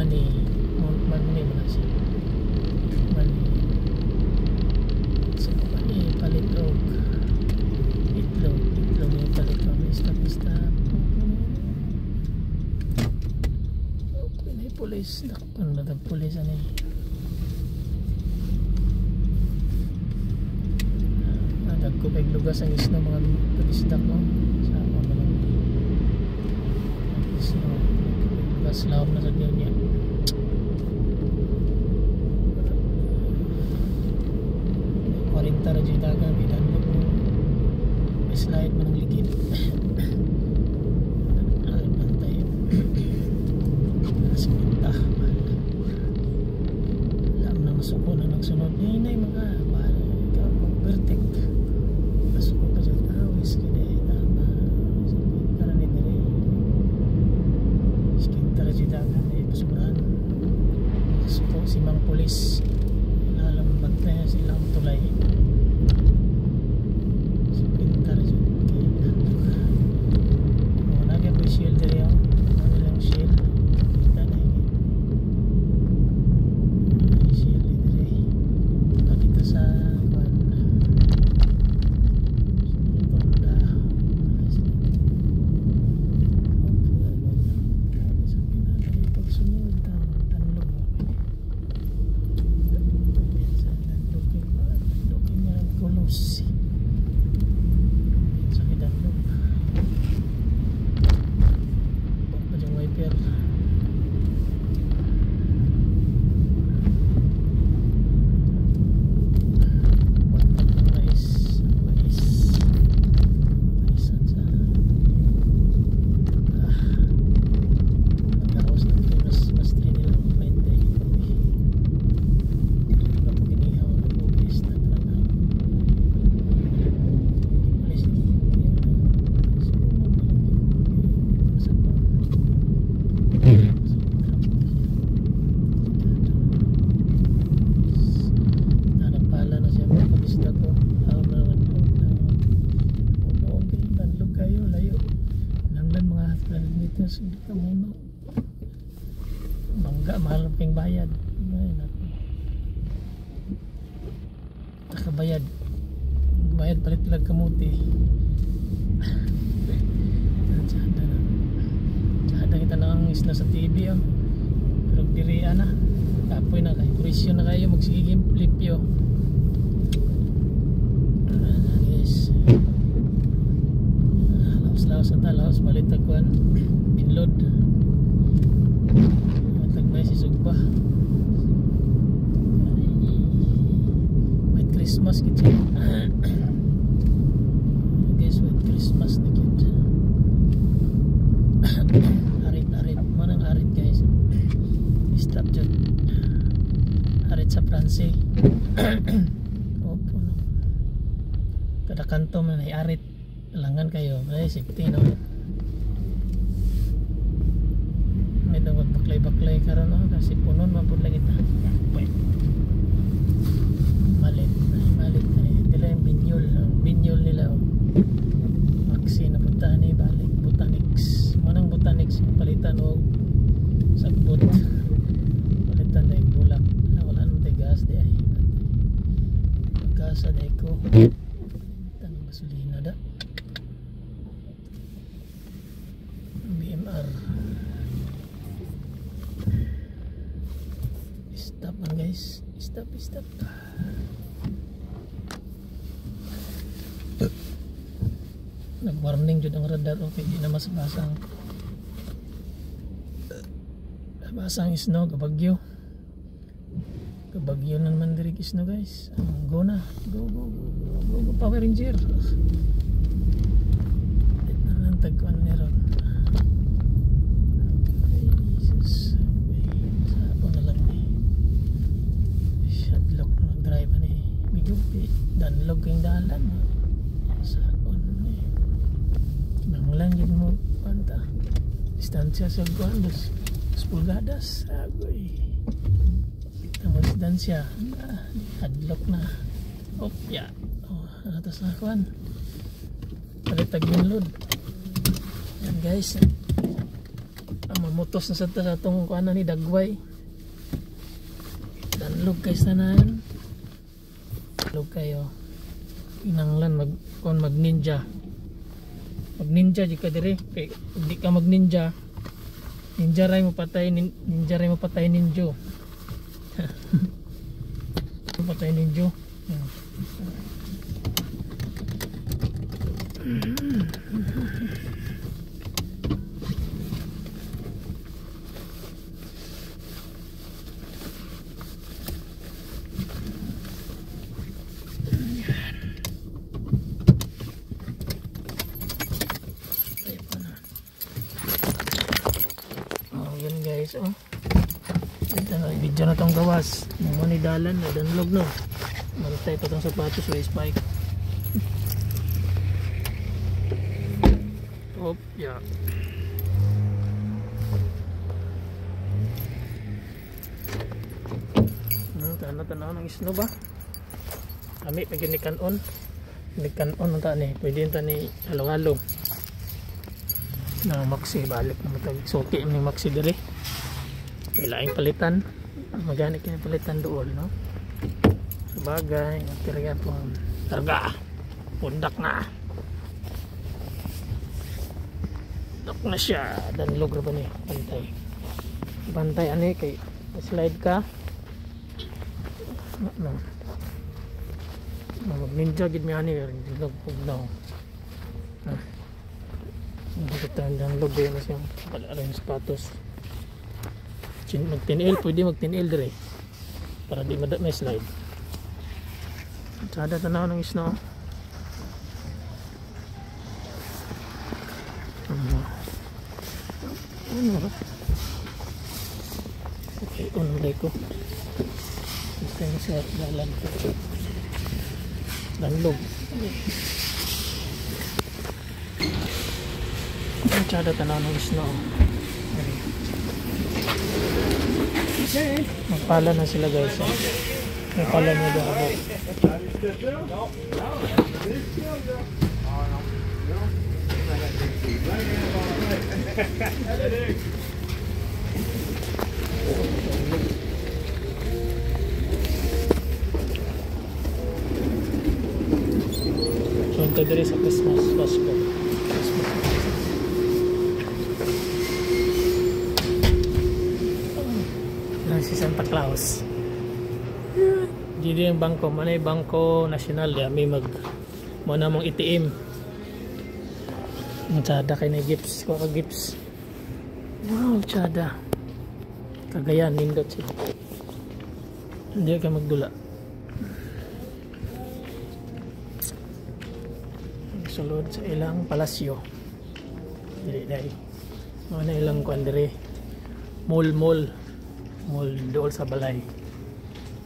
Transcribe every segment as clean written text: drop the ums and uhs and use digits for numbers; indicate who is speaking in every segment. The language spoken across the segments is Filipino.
Speaker 1: money money mo na siya money so money palit og itlog yung palit ko stop okay na police nakapun na police ani ko kay lugas ang isno mga turistak no sa mga isno lugas laom na sa niya Kuwarinta radyo dagang pinanlog mo may slide man ang ligid ay bantay nasa pinta alam na masuko na nagsunod nay mga vertic masuko pa dyan awis kina tama karan ni dire skin radyo dagang ay pasuran masuko si mang polis nalamat na silang tulay so pintar dyan kay nandok nagay po shield dire yung lang shield kita na yun shield dire pakita sa kwan tonda pagsunod tanlog kulos sa kidanlog pa dyan wiper watak ng mais maisan sa nagkaos na ito mas tinilang paintay ginihaw na bubis na talaga nagpala na siya mga kabisda ko ako naman nanlog kayo layo nanglan mga 12 meters dito muna mangga mahal ang ping bayad nakabayad palit lang kamuti tsada kita na ang isna sa TV pero dirian na kapoy na kayo presyo na kayo magsigiging flipyo guys laos sa talaos palit tagkuan pinload tagmay si Sugba White Christmas gitu guys White Christmas na gitu arit manang arit guys stop dyan arit sa Pranse opo no kada kanto man ay arit langan kayo ay safety no may dapat baklay karon no kasi punon mapud lang kita malit dila yung binyol nila maxi na punta ni balik botanics manang botanics palitan o sagbot palitan na yung bulak na wala naman tayo gas di ay gas aday ko tang gasolina da BMR stop man guys stop nag-warning jud ang radar okay di na basang isno kabagyo na naman diri isno guys go na go Power Ranger ang tagkuan meron Jesus sabo na lang ni shadlock na drive ni bigupi danlog yung dalan sabo ni nanglan yun mo panta distansya sa guandos 10 pulgadas agoy ang distansya hadlock na opya ano to sa kuan palitag yung load yan guys Mamutos na sa itong kuanan ni Dagway. Danlog kay sanan. Danlog kayo. Inanglan mag ninja. Mag ninja di ka dire. Kay di ka mag ninja. Ninja ray mo patay ninjo. Patay ninjo. Guys, oh. Ito na, video na tong gawas. Mumuni dalan na danlog no. Mantay pa tong sapatos o spike. Op, yeah. Tanaw ng isno ba? Kami pag nikanon. Nikanon ta ni, pwede ta ni halo-halo. Na maxi balik na matag suki ni maxi dire. Kailangan palitan. Maganik yung palitan doon, no? Sabagay, material po. Targa. Pundak na. Pundak na siya. Danlog na ba ni? Bantay. Bantay, ano kay slide ka. No. Mag-ninja, gid mi ani. Danlog po daw. Danlog din na siyang pala yung sapatos. Mag-10L, pwede mag-10L dire para di may slide. Sada tanaw ng isno. Okay, unulay ko ito yung sa dalan danlog. Sada tanaw ng isno. Magpala na sila guys. Magpala na daw ako. So ito diri sa Christmas Pasko. Si Santa Claus. Dito yung bangko, manay bangko nasyonal ya may mag mo na mong ATM. Ang tsada kay na gips, ko ka gips. Wow, tsada. Kagayan nindot siya. Hindi ka magdula. Sulod sa ilang palasyo. Dili dai. Mo na ilang kuan dire. Mall doon sa balay.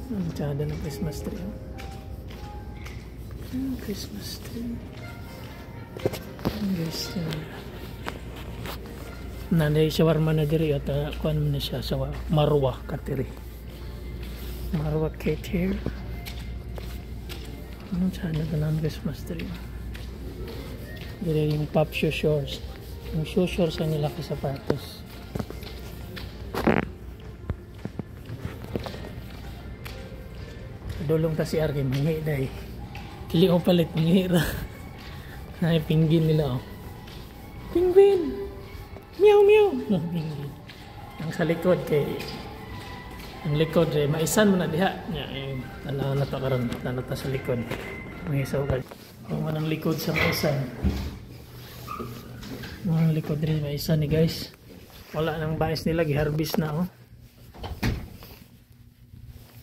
Speaker 1: Ang tsada ng Christmas tree. Christmas tree. Guys, nanay shawarma na diri at kuan mo na siya sa Marwa Katiri. Marwa Katiri. Ang tsada ng Christmas tree. Diri yung pop shoes. Yung shoes sa nila ka sapatos. Dulong ta si Arkin, mangi dahi. Kili o palit, mangi ra. Ay, pinggin nila, oh. Penguin! Meow, meow! No, penguin. Ang sa likod, ang likod, maisan mo na diha. Tanaw na to karon, tanaw ta sa likod. May isaw ka. Kung manang likod sa maisan. Ang likod rin maisan ni guys. Wala nang bais nila, giharbis na, oh.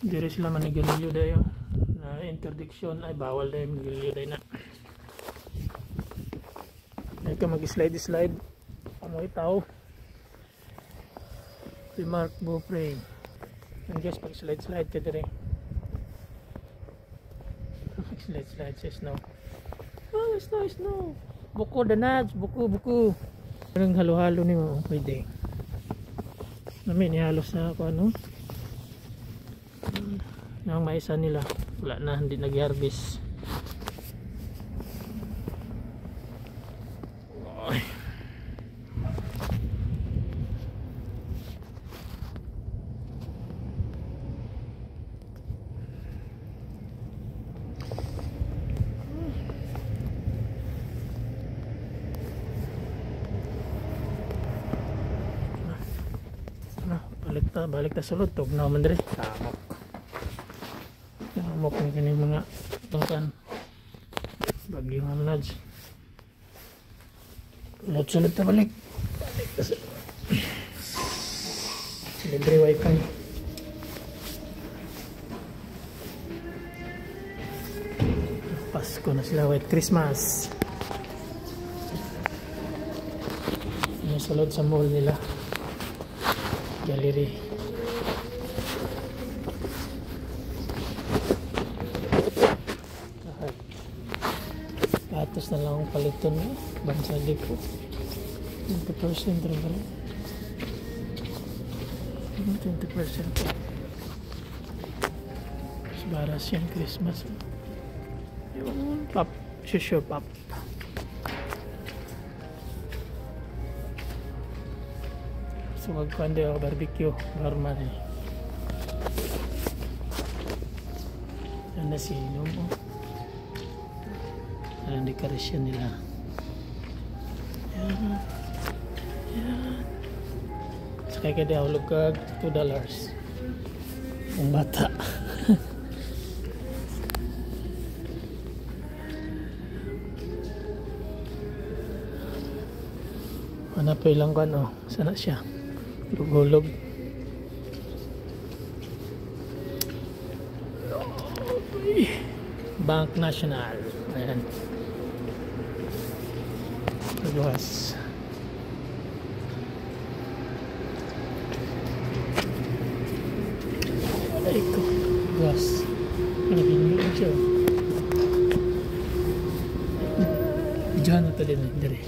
Speaker 1: Dire sila manigilyo dayo na interdiction ay bawal dayo manigilyo dayo na ay ka mag-slide amoy tao si Mark Beaupre and guys pag slide ka dire slide sa snow. Oh, snow buko danaj buko parang halo-halo ni mo pwede namin ihalos na ako ano yung maisa nila wala na, hindi nag-harvest. balik ta sulod tug na man dire samok. Samok ni kini mga tungkan. Bagyong hamnaj. Sulod ta balik. Balik ta sulod. Libre wifi. Pasko na sila, White Christmas. Sulod sa mall nila, gallery. Patos na lang ang paliton bansa di ko 20% rin pala 20% baras yung Christmas yung pop, shusho pop. So magkuhan ako barbecue normal eh. Yan na si Lumo. Yan ang dekorasyon nila. Yan. Yan. Sakay ka di ako lugag $2 ang bata. Hanap pa ilang kan oh. Sana siya hulog. Bank National. Ayan. Luwas. Ay ko. Luwas. Pinabinyo siya. Diyan na ito din. Dire.